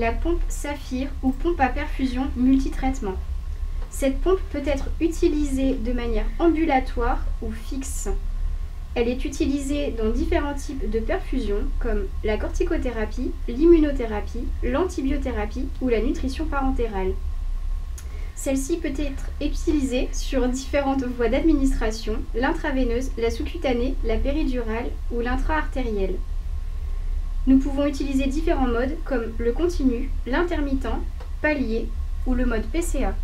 la pompe Saphir ou pompe à perfusion multitraitement. Cette pompe peut être utilisée de manière ambulatoire ou fixe. Elle est utilisée dans différents types de perfusion comme la corticothérapie, l'immunothérapie, l'antibiothérapie ou la nutrition parentérale. Celle-ci peut être utilisée sur différentes voies d'administration, l'intraveineuse, la sous-cutanée, la péridurale ou l'intra-artérielle. Nous pouvons utiliser différents modes comme le continu, l'intermittent, palier ou le mode PCA.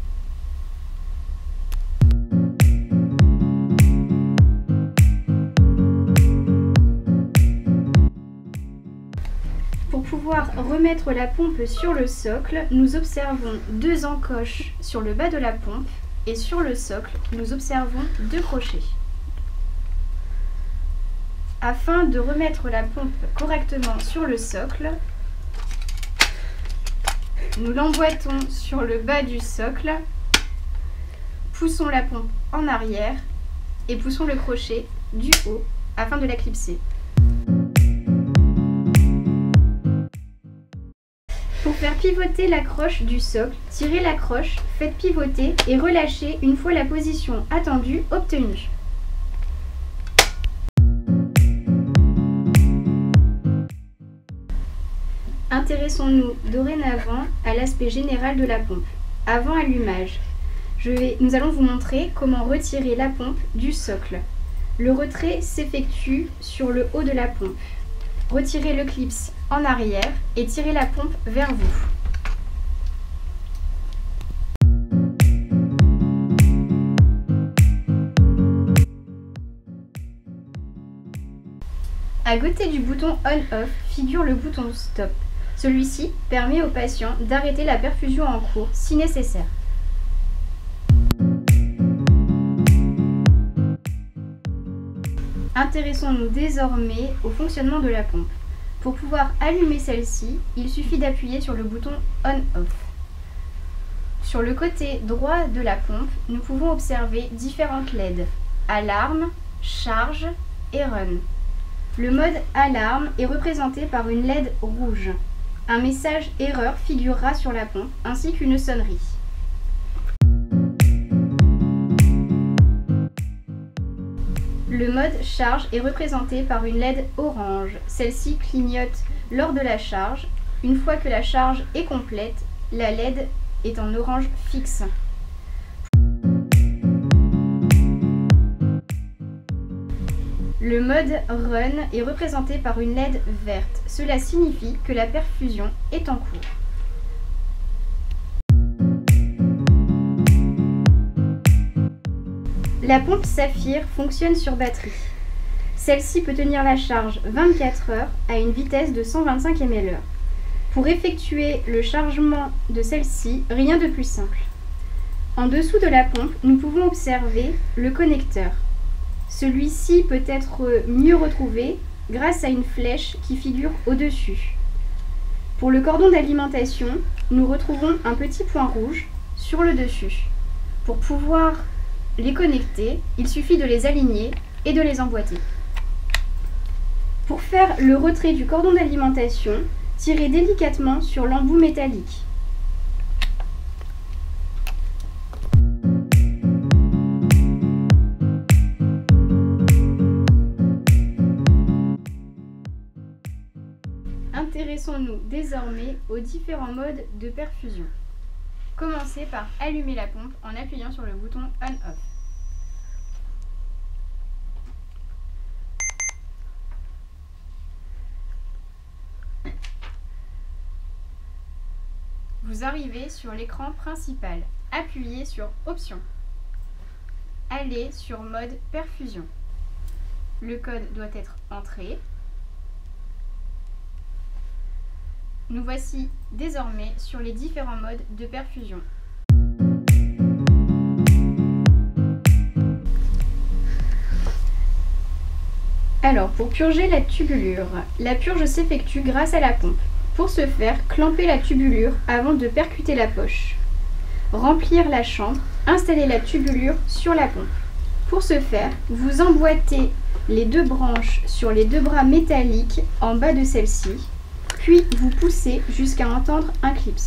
Pour pouvoir remettre la pompe sur le socle, nous observons 2 encoches sur le bas de la pompe et sur le socle, nous observons 2 crochets. Afin de remettre la pompe correctement sur le socle, nous l'emboîtons sur le bas du socle, poussons la pompe en arrière et poussons le crochet du haut afin de la clipser. Pour faire pivoter l'accroche du socle, tirez l'accroche, faites pivoter et relâchez une fois la position attendue obtenue. Intéressons-nous dorénavant à l'aspect général de la pompe. Avant allumage, nous allons vous montrer comment retirer la pompe du socle. Le retrait s'effectue sur le haut de la pompe. Retirez le clips en arrière et tirez la pompe vers vous. À côté du bouton On-Off figure le bouton Stop. Celui-ci permet au patient d'arrêter la perfusion en cours si nécessaire. Intéressons-nous désormais au fonctionnement de la pompe. Pour pouvoir allumer celle-ci, il suffit d'appuyer sur le bouton On-Off. Sur le côté droit de la pompe, nous pouvons observer différentes LED, alarme, charge et run. Le mode alarme est représenté par une LED rouge. Un message erreur figurera sur la pompe ainsi qu'une sonnerie. Le mode charge est représenté par une LED orange. Celle-ci clignote lors de la charge. Une fois que la charge est complète, la LED est en orange fixe. Le mode Run est représenté par une LED verte. Cela signifie que la perfusion est en cours. La pompe Saphir fonctionne sur batterie. Celle-ci peut tenir la charge 24 heures à une vitesse de 125 ml/h. Pour effectuer le chargement de celle-ci, rien de plus simple. En dessous de la pompe, nous pouvons observer le connecteur. Celui-ci peut être mieux retrouvé grâce à une flèche qui figure au-dessus. Pour le cordon d'alimentation, nous retrouvons un petit point rouge sur le dessus. Pour pouvoir les connecter, il suffit de les aligner et de les emboîter. Pour faire le retrait du cordon d'alimentation, tirez délicatement sur l'embout métallique. Intéressons-nous désormais aux différents modes de perfusion. Commencez par allumer la pompe en appuyant sur le bouton On-Off. Vous arrivez sur l'écran principal. Appuyez sur Options. Allez sur Mode Perfusion. Le code doit être entré. Nous voici désormais sur les différents modes de perfusion. Alors, pour purger la tubulure, la purge s'effectue grâce à la pompe. Pour ce faire, clampez la tubulure avant de percuter la poche. Remplir la chantre, installer la tubulure sur la pompe. Pour ce faire, vous emboîtez les 2 branches sur les 2 bras métalliques en bas de celle-ci, Puis vous poussez jusqu'à entendre un clips.